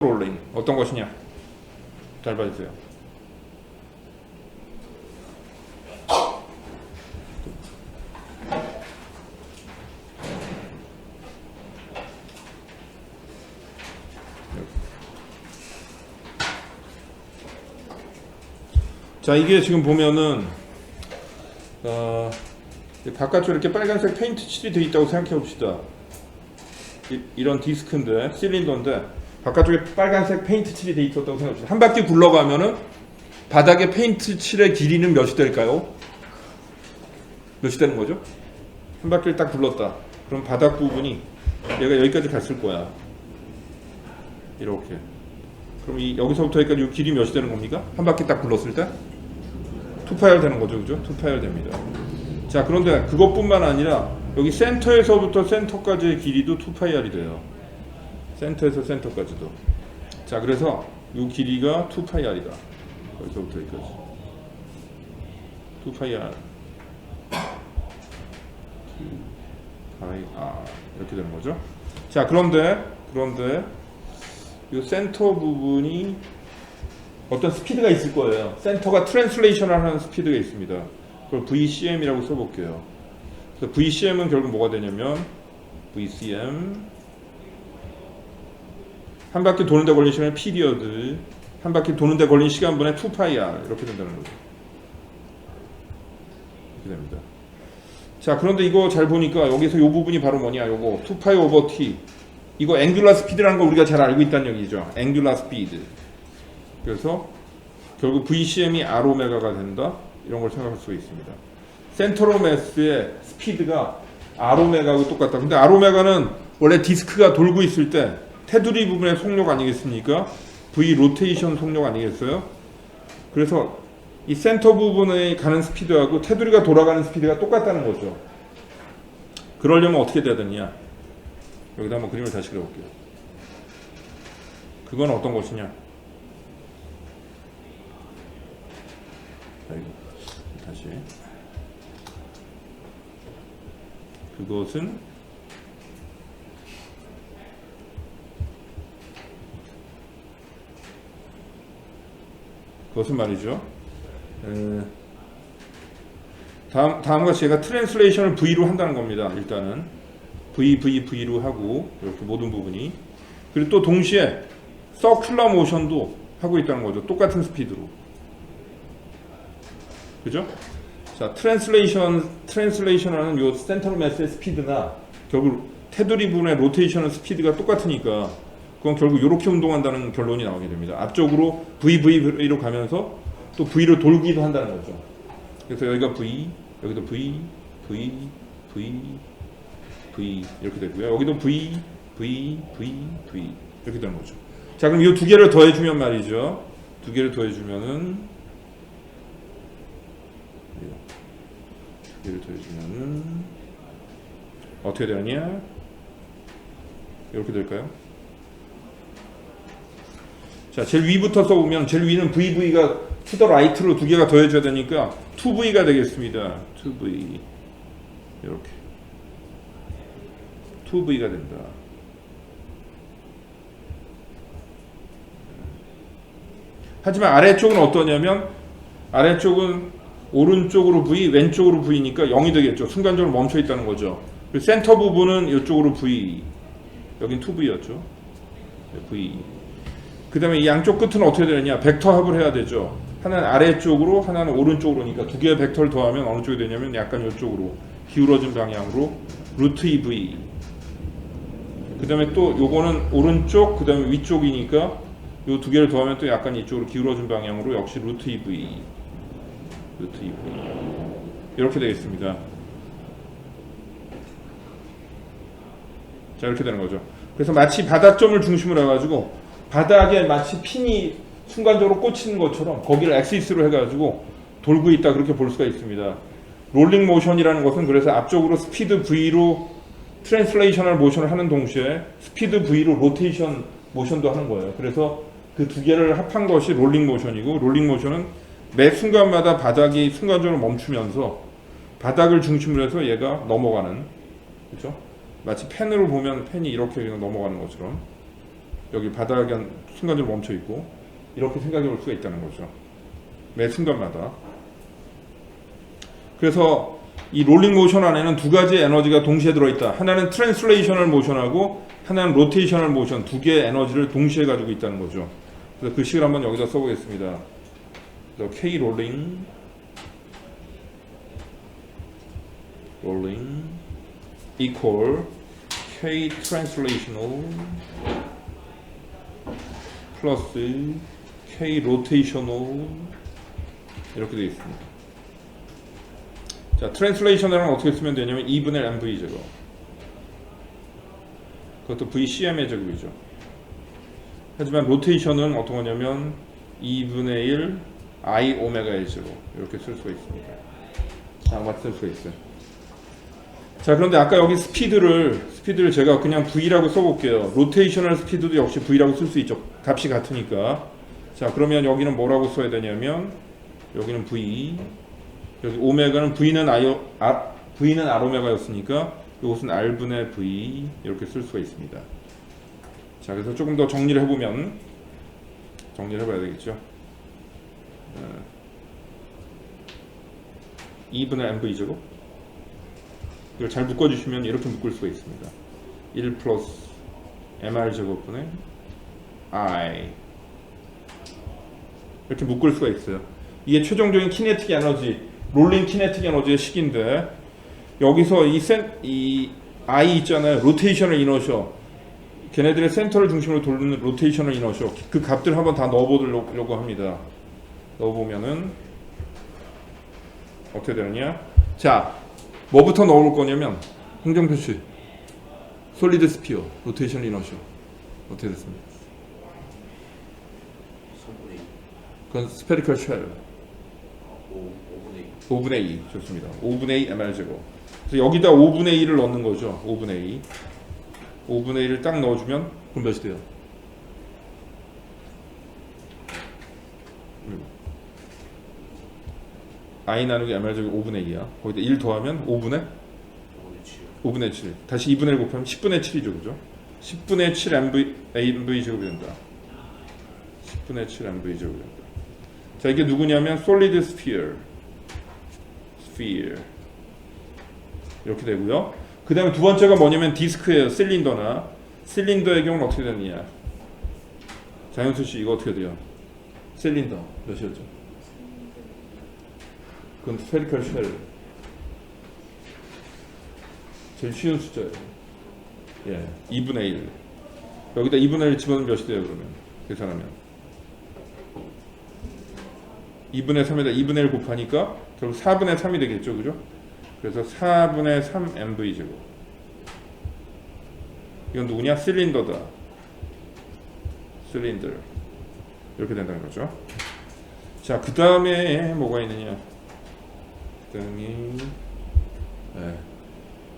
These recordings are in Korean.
롤링 어떤 것이냐? 잘 봐주세요. 자, 이게 지금 보면은 바깥쪽에 이렇게 빨간색 페인트 칠이 되어 있다고 생각해 봅시다. 이런 디스크인데, 실린더인데 바깥쪽에 빨간색 페인트 칠이 되어 있었다고 생각해 봅시다. 한 바퀴 굴러가면은 바닥에 페인트 칠의 길이는 몇이 될까요? 몇이 되는 거죠? 한 바퀴를 딱 굴렀다. 그럼 바닥 부분이 얘가 여기까지 갔을 거야. 이렇게. 그럼 여기서부터 여기까지 이 길이 몇이 되는 겁니까? 한 바퀴 딱 굴렀을 때? 2파이R 되는 거죠, 그죠? 2파이R 됩니다. 자, 그런데 그것뿐만 아니라 여기 센터에서부터 센터까지의 길이도 2파이R이 돼요. 센터에서 센터까지도. 자, 그래서 이 길이가 2파이R이다. 여기서부터 여기까지 2파이R 2파이R 이렇게 되는 거죠. 자, 그런데 이 센터 부분이 어떤 스피드가 있을 거예요. 센터가 트랜슬레이션을 하는 스피드가 있습니다. 그걸 VCM이라고 써볼게요. 그래서 VCM은 결국 뭐가 되냐면 VCM 한 바퀴 도는데 걸린 시간의 피리어드, 한 바퀴 도는데 걸린 시간분의 2파이R 이렇게 된다는 거죠. 이렇게 됩니다. 자, 그런데 이거 잘 보니까 여기서 이 부분이 바로 뭐냐, 요거 2파이 오버 t, 이거 앵귤라 스피드라는 거 우리가 잘 알고 있다는 얘기죠. 앵귤라 스피드. 그래서 결국 VCM이 R오메가가 된다, 이런 걸 생각할 수 있습니다. 센터 오브 매스의 스피드가 R오메가하고 똑같다. 근데 R오메가는 원래 디스크가 돌고 있을 때 테두리 부분의 속력 아니겠습니까? V 로테이션 속력 아니겠어요? 그래서 이 센터 부분에 가는 스피드하고 테두리가 돌아가는 스피드가 똑같다는 거죠. 그러려면 어떻게 돼야 되느냐? 여기다 한번 그림을 다시 그려볼게요. 그건 어떤 것이냐? 자, 이거 다시. 그것은 말이죠. 다음과 같이 제가 트랜슬레이션을 V로 한다는 겁니다. 일단은 V로 하고 이렇게 모든 부분이, 그리고 또 동시에 서큘러 모션도 하고 있다는 거죠. 똑같은 스피드로. 그죠? 자, 트랜슬레이션하는 요 센터 매스의 스피드나 결국 테두리 부분의 로테이션의 스피드가 똑같으니까 그건 결국 이렇게 운동한다는 결론이 나오게 됩니다. 앞쪽으로 V로 가면서 또 V로 돌기도 한다는 거죠. 그래서 여기가 V, 여기도 V 이렇게 되고요. 여기도 V 이렇게 되는 거죠. 자, 그럼 이 두 개를 더해주면 말이죠. 두 개를 더해주면은 어떻게 되느냐? 이렇게 될까요? 자, 제일 위부터 써보면 제일 위는 VV가 to the right로 두 개가 더해져야 되니까 2V가 되겠습니다. 2V 이렇게 2V가 된다. 하지만 아래쪽은 어떠냐면 아래쪽은 오른쪽으로 V, 왼쪽으로 V니까 0이 되겠죠. 순간적으로 멈춰 있다는 거죠. 그리고 센터 부분은 이쪽으로 V, 여긴 2V였죠. V. 그 다음에 이 양쪽 끝은 어떻게 되느냐? 벡터 합을 해야 되죠. 하나는 아래쪽으로, 하나는 오른쪽으로니까 두 개의 벡터를 더하면 어느 쪽이 되냐면 약간 이쪽으로 기울어진 방향으로 루트 2V. 그 다음에 또 요거는 오른쪽, 그 다음에 위쪽이니까 요 두 개를 더하면 또 약간 이쪽으로 기울어진 방향으로 역시 루트 2V. 이렇게 되겠습니다. 자, 이렇게 되는 거죠. 그래서 마치 바닥점을 중심으로 해가지고 바닥에 마치 핀이 순간적으로 꽂히는 것처럼 거기를 엑시스로 해가지고 돌고 있다, 그렇게 볼 수가 있습니다. 롤링 모션이라는 것은 그래서 앞쪽으로 스피드 V로 트랜슬레이셔널 모션을 하는 동시에 스피드 V로 로테이션 모션도 하는 거예요. 그래서 그 두 개를 합한 것이 롤링 모션이고, 롤링 모션은 매 순간마다 바닥이 순간적으로 멈추면서 바닥을 중심으로 해서 얘가 넘어가는, 그렇죠? 마치 펜으로 보면 펜이 이렇게 그냥 넘어가는 것처럼 여기 바닥에 순간적으로 멈춰 있고 이렇게 생각해 볼 수가 있다는 거죠. 매 순간마다. 그래서 이 롤링 모션 안에는 두 가지 에너지가 동시에 들어있다. 하나는 트랜슬레이셔널 모션하고 하나는 로테이셔널 모션, 두 개의 에너지를 동시에 가지고 있다는 거죠. 그래서 그 식을 한번 여기다 써보겠습니다. 그래서 K 롤링 equal K translational 플러스 K rotational 이렇게 되어 있습니다. 자, 트랜슬레이셔널은 어떻게 쓰면 되냐면 2분의 mv 제곱. 그것도 VCM의 제곱이죠. 하지만 로테이션은 어떤 거냐면 2분의 1 I 오메가의 제곱 이렇게 쓸 수가 있습니다. 양맞 쓸 수가 있어요. 자, 그런데 아까 여기 스피드를 제가 그냥 V라고 써볼게요. 로테이셔널 스피드도 역시 V라고 쓸 수 있죠. 값이 같으니까. 자, 그러면 여기는 뭐라고 써야 되냐면 여기는 V, 여기 오메가는 V는 R 오메가였으니까 이것은 R분의 V 이렇게 쓸 수가 있습니다. 자, 그래서 조금 더 정리를 해보면 정리를 해봐야 되겠죠. 2분의 mv 제곱 이걸 잘 묶어주시면 이렇게 묶을 수가 있습니다. 1 플러스 mr 제곱분의 I 이렇게 묶을 수가 있어요. 이게 최종적인 키네틱 에너지, 롤링 키네틱 에너지의 식인데 여기서 이 I 있잖아요. 로테이셔널 이너셔. 걔네들의 센터를 중심으로 돌리는 로테이셔널 이너셔. 그 값들 한번 다 넣어보려고 합니다. 넣어보면은 어떻게 되느냐? 자, 뭐부터 넣어볼 거냐면 행정표시 솔리드 스피어 로테이셔널 이너셔 어떻게 됐습니까? 그건 스페리컬 쉘 5분의 2 좋습니다. 5분의 2 mr 제곱. 그래서 여기다 5분의 2를 넣는 거죠. 5분의 2를 딱 넣어주면 그럼 몇이 돼요? I 나누기 mr 제곱 5분의 2야. 거기다 1 더하면 5분의 7. 다시 2분의 1 곱하면 10분의 7이죠. 그죠? 10분의 7 mv 제곱이 된다. 10분의 7 mv 제곱이 된다. 자, 이게 누구냐면 solid sphere 이렇게 되고요. 그 다음에 두 번째가 뭐냐면 디스크예요. 실린더의 경우는 어떻게 되느냐? 장현수씨 이거 어떻게 돼요? 실린더 몇이었죠? 그건 스페리컬 쉘 제일 쉬운 숫자예요. 예, 2분의 1 여기다 2분의 1 집어넣으면 몇이 돼요? 그러면 계산하면 2분의 3에다 2분의 1 곱하니까 결국 4분의 3이 되겠죠. 그죠? 그래서 4분의 3 mv 제곱. 이건 누구냐? 실린더다. 실린더. 이렇게 된다는 거죠. 자, 그 다음에 뭐가 있느냐?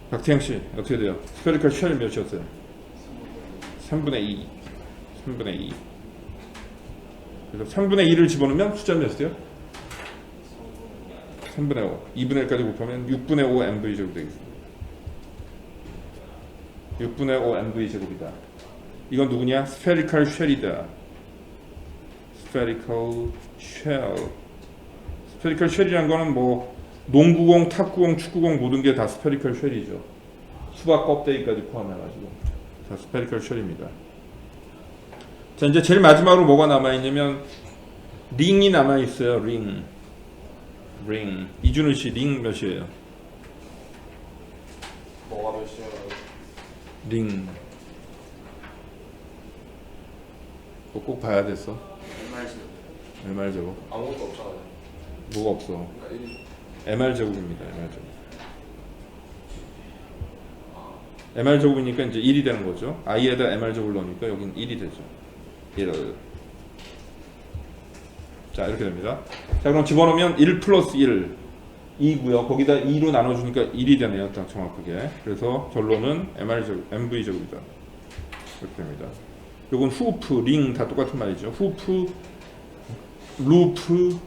박태영씨 어떻게 돼요? 스페리컬 쉘 몇이었어요? 3분의 2. 그래서 3분의 2를 집어넣으면 숫자 몇이 돼요? 3분의 5. 2분의 1까지 곱하면 6분의 5 mv 제곱 되겠습니다. 6분의 5 mv 제곱이다. 이건 누구냐? 스페리컬 쉘이다. 스페리컬 쉘이라는 거는 뭐 농구공, 탁구공, 축구공 모든 게 다 스페리컬 쉘이죠. 수박 껍데기까지 포함해가지고 다 스페리컬 쉘입니다. 자, 이제 제일 마지막으로 뭐가 남아있냐면 링이 남아있어요. 링. 이준우 씨 링 몇이에요? 뭐가 몇이에요? 링. 꼭 봐야 됐어. MR 제곱. 아무것도 없잖아요. 뭐가 없어? MR 제곱입니다. MR 제곱이니까 이제 1이 되는 거죠. I에다 MR 제곱을 넣으니까 여긴 1이 되죠. 1. 자, 이렇게 됩니다. 자, 그럼 집어넣으면 1 플러스 1 2고요. 거기다 2로 나눠주니까 1이 되네요. 딱 정확하게. 그래서 결론은 MV 제곱이다. 이렇게 됩니다. 요건 후프, 링 다 똑같은 말이죠. 후프, 루프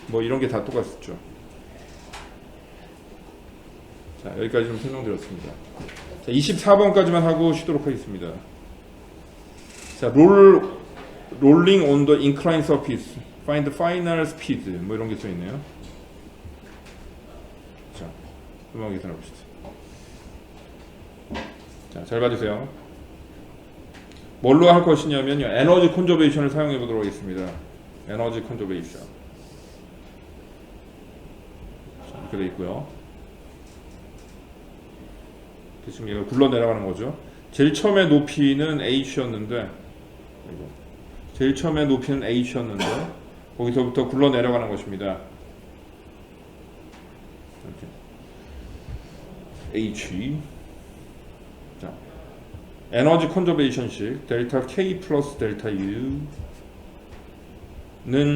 뭐 이런 게 다 똑같죠. 자, 여기까지 좀 설명드렸습니다. 자, 24번까지만 하고 쉬도록 하겠습니다. 자, rolling on the inclined surface. Find the final speed. 뭐 이런 게 써 있네요. 자, 음악 계산해 봅시다. 자, 잘 봐주세요. 뭘로 할 것이냐면요, 에너지 컨저베이션을 사용해 보도록 하겠습니다. 에너지 컨저베이션. 이렇게 돼 있고요. 지금 얘가 굴러 내려가는 거죠. 제일 처음에 높이는 h였는데, 제일 처음에 높이는 h였는데, 거기서부터 굴러 내려가는 것입니다. 이렇게. h. 자, 에너지 컨저베이션식 델타 k 플러스 델타 u는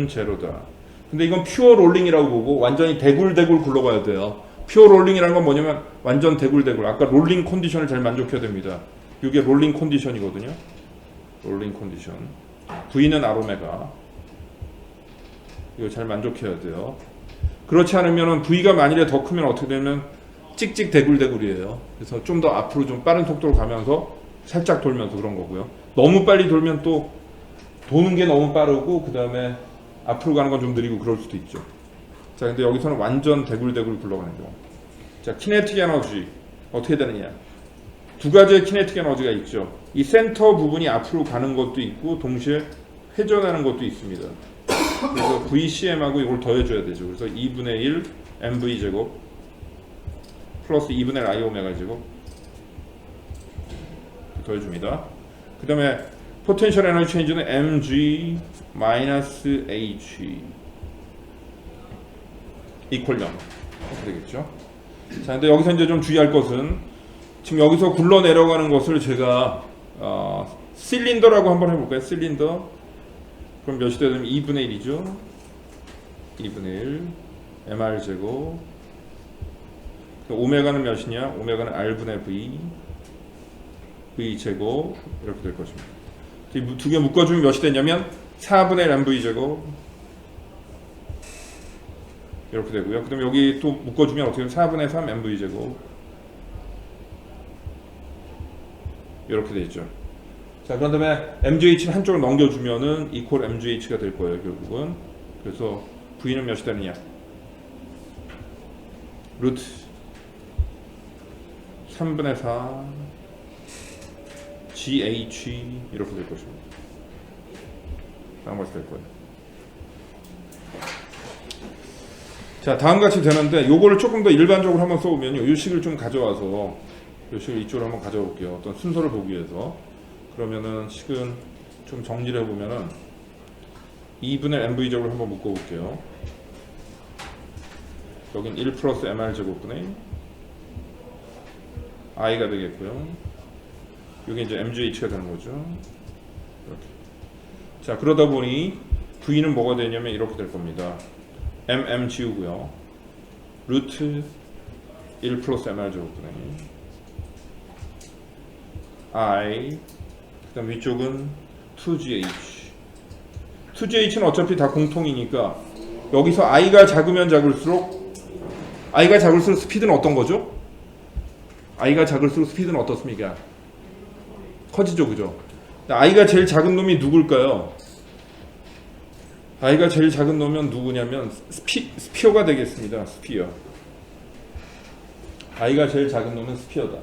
제로다. 근데 이건 퓨어 롤링이라고 보고 완전히 대굴대굴 굴러가야 돼요. 퓨어 롤링이라는 건 뭐냐면 완전 대굴대굴. 아까 롤링 컨디션을 잘 만족해야 됩니다. 이게 롤링 컨디션이거든요. 롤링 컨디션. V는 R오메가. 이거 잘 만족해야 돼요. 그렇지 않으면 V가 만일에 더 크면 어떻게 되면 찍찍 대굴대굴이에요. 그래서 좀 더 앞으로 좀 빠른 속도로 가면서 살짝 돌면서 그런 거고요. 너무 빨리 돌면 또 도는 게 너무 빠르고 그 다음에 앞으로 가는 건 좀 느리고 그럴 수도 있죠. 자, 근데 여기서는 완전 대굴대굴 굴러가는 거. 자, 키네틱 에너지 어떻게 되느냐? 두 가지의 키네틱 에너지가 있죠. 이 센터 부분이 앞으로 가는 것도 있고 동시에 회전하는 것도 있습니다. 그래서 VCM하고 이걸 더해줘야 되죠. 그래서 2분의 1 MV 제곱 플러스 2분의 1 I 오메가 제곱 더해줍니다. 그 다음에 포텐셜 에너지 체인지는 mg 마이너스 h 이퀄 0 이렇게 되겠죠. 자, 근데 여기서 이제 좀 주의할 것은 지금 여기서 굴러 내려가는 것을 제가 실린더라고 한번 해볼까요? 실린더. 그럼 몇이 되면 2분의 1이죠. 2분의 1 mr 제곱. 오메가는 몇이냐? 오메가는 r분의 v v 제곱 이렇게 될 것입니다. 두 개 묶어주면 몇이 되냐면 4분의 1 mv 제곱 이렇게 되고요. 그 다음에 여기 또 묶어주면 어떻게 되면 4분의 3 mv 제곱 이렇게 되죠. 자, 그런 다음에 mgh를 한쪽으로 넘겨주면은 이퀄 mgh가 될 거예요, 결국은. 그래서 v는 몇이 되느냐? 루트 3분의 4 gh 이렇게 될 것입니다. 다음 같이 될 거예요. 자, 다음같이 되는데 요거를 조금 더 일반적으로 한번 써보면요, 이 식을 좀 가져와서 이 식을 이쪽으로 한번 가져와 볼게요. 어떤 순서를 보기 위해서. 그러면은 식은 좀 정리를 해보면은 2분의 mv 제곱을 한번 묶어볼게요. 여긴 1 플러스 mr 제곱분의 i가 되겠고요. 이게 이제 mgh가 되는 거죠. 이렇게. 자, 그러다 보니 v는 뭐가 되냐면 이렇게 될 겁니다. mm 지우고요. 루트 1 플러스 mr 제곱분의 i. 그 다음 위쪽은 2gh. 2gh는 어차피 다 공통이니까 여기서 i가 작으면 작을수록 스피드는 어떤 거죠? i가 작을수록 스피드는 어떻습니까? 커지죠, 그죠? i가 제일 작은 놈이 누굴까요? i가 제일 작은 놈은 누구냐면 스피어가 되겠습니다. 스피어. i가 제일 작은 놈은 스피어다.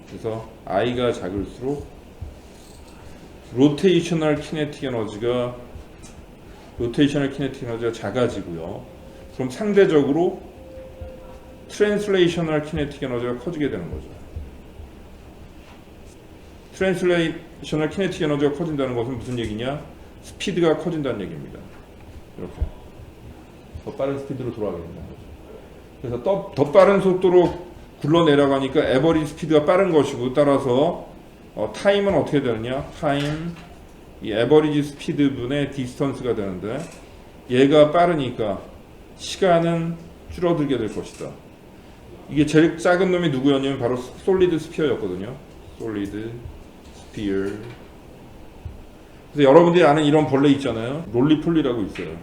그래서 i가 작을수록 로테이셔널 키네틱 에너지가 작아지고요. 그럼 상대적으로 트랜슬레이셔널 키네틱 에너지가 커지게 되는 거죠. 트랜슬레이셔널 키네틱 에너지가 커진다는 것은 무슨 얘기냐? 스피드가 커진다는 얘기입니다. 이렇게 더 빠른 스피드로 돌아가게 된다는 거죠. 그래서 더 빠른 속도로 굴러 내려가니까 에버리지 스피드가 빠른 것이고, 따라서 타임은 어떻게 되느냐? 타임 이 에버리지 스피드 분의 디스턴스가 되는데, 얘가 빠르니까 시간은 줄어들게 될 것이다. 이게 제일 작은 놈이 누구였냐면 바로 솔리드 스피어였거든요. 솔리드 스피어. 그래서 여러분들이 아는 이런 벌레 있잖아요. 롤리폴리라고 있어요.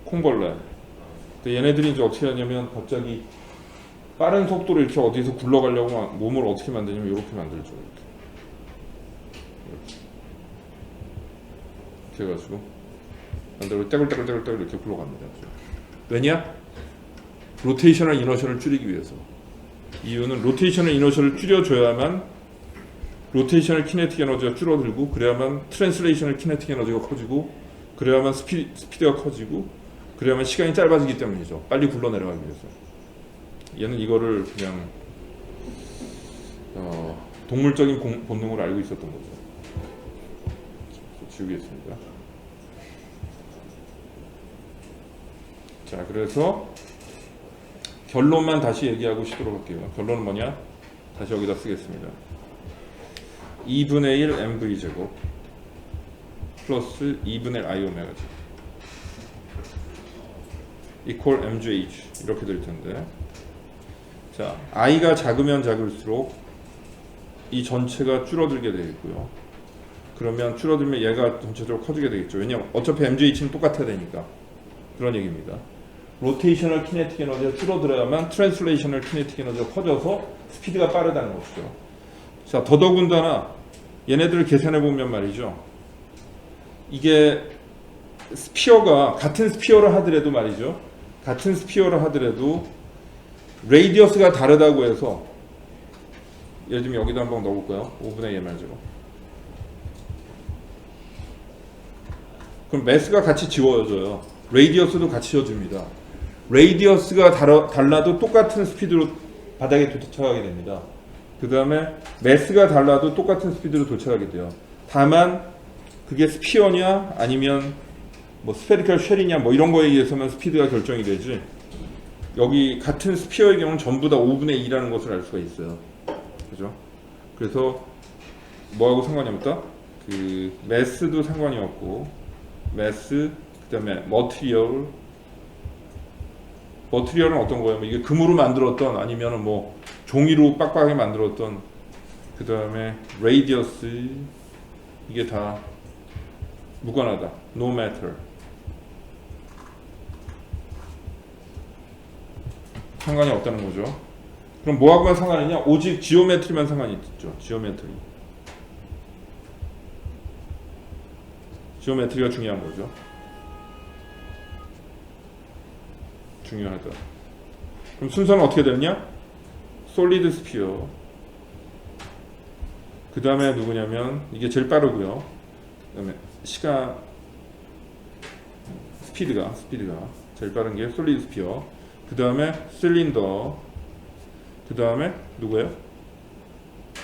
콩벌레. 근데 얘네들이 이제 어떻게 하냐면 갑자기 빠른 속도로 이렇게 어디서 굴러가려고 몸을 어떻게 만드냐면 이렇게 만들죠. 이렇게. 이렇게 해가지고 반대로 떼굴떼굴떼굴떼굴 이렇게 굴러갑니다. 왜냐? 로테이셔널 이너셜을 줄이기 위해서. 이유는 로테이셔널 이너셜을 줄여줘야만 로테이셔널 키네틱 에너지가 줄어들고, 그래야만 트랜슬레이셔널 키네틱 에너지가 커지고, 그래야만 스피드가 커지고, 그래야만 시간이 짧아지기 때문이죠. 빨리 굴러 내려가기 위해서. 얘는 이거를 그냥 동물적인 본능으로 알고 있었던 거죠. 지우겠습니다. 자, 그래서 결론만 다시 얘기하고 싶도록 할게요. 결론은 뭐냐? 다시 여기다 쓰겠습니다. 2분의 1 mv 제곱 플러스 2분의 1 i 오메가 제곱 equal mgh 이렇게 될 텐데, 자, i가 작으면 작을수록 이 전체가 줄어들게 되겠고요. 그러면 줄어들면 얘가 전체적으로 커지게 되겠죠. 왜냐면 어차피 mgh는 똑같아야 되니까. 그런 얘기입니다. 로테이셔널 키네틱 에너지가 줄어들어야만 트랜슬레이셔널 키네틱 에너지가 커져서 스피드가 빠르다는 것이죠. 자, 더더군다나 얘네들을 계산해 보면 말이죠. 이게 스피어가 같은 스피어를 하더라도 말이죠. 같은 스피어를 하더라도 레이디어스가 다르다고 해서, 예를 들면 여기다 한번 넣어볼까요? 5분의 2 mr죠. 그럼 매스가 같이 지워져요. 레이디어스도 같이 지워집니다. 레이디어스가 달라도 똑같은 스피드로 바닥에 도착하게 됩니다. 그 다음에 매스가 달라도 똑같은 스피드로 도착하게 돼요. 다만 그게 스피어냐 아니면 뭐 스페리컬 쉘이냐 뭐 이런 거에 의해서만 스피드가 결정이 되지, 여기 같은 스피어의 경우는 전부 다 5분의 2라는 것을 알 수가 있어요. 그죠? 그래서 뭐하고 상관이 없다? 그 매스도 상관이 없고, 매스, 그 다음에 머티리얼은 어떤 거예요? 이게 금으로 만들었던, 아니면은 뭐 종이로 빡빡하게 만들었던, 그 다음에 레이디어스, 이게 다 무관하다. No matter. 상관이 없다는 거죠. 그럼 뭐하고만 상관이 있냐? 오직 지오메트리만 상관이 있죠. 지오메트리. 지오메트리가 중요한 거죠. 중요하다. 그럼 순서는 어떻게 되느냐? 솔리드 스피어. 그 다음에 누구냐면, 이게 제일 빠르고요. 그 다음에 스피드가 제일 빠른 게 솔리드 스피어. 그 다음에 실린더. 그 다음에 누구예요?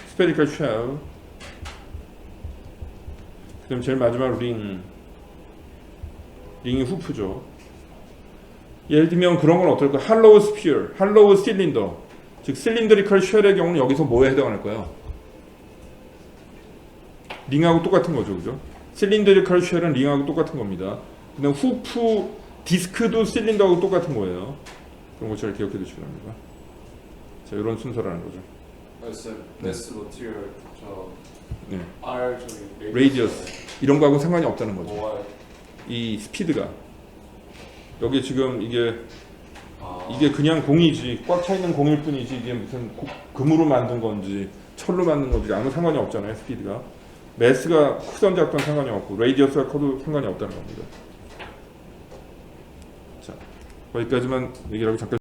스페리컬 쉘. 그 다음에 제일 마지막 링이 후프죠. 예를 들면 그런 건 어떨까? 할로우 스피어, 할로우 실린더. 즉 실린더리컬 쉘의 경우는 여기서 뭐에 해당할까요? 링하고 똑같은 거죠, 그죠? 실린더리컬 쉘은 링하고 똑같은 겁니다. 그다음 후프 디스크도 실린더하고 똑같은 거예요. 그런 거 잘 기억해 두시기 바랍니다. 자, 이런 순서라는 거죠. 매스 머티리얼 네. R 저기 레이디어스 이런 거하고 상관이 없다는 거죠. OR. 이 스피드가 여기 지금 이게 그냥 공이지, 꽉 차 있는 공일 뿐이지, 이게 무슨 금으로 만든 건지 철로 만든 건지 아무 상관이 없잖아요. 스피드가 매스가 크던 작던 상관이 없고, 레이디어스가 커도 상관이 없다는 겁니다. 자, 거기까지만 얘기를 하고 잠깐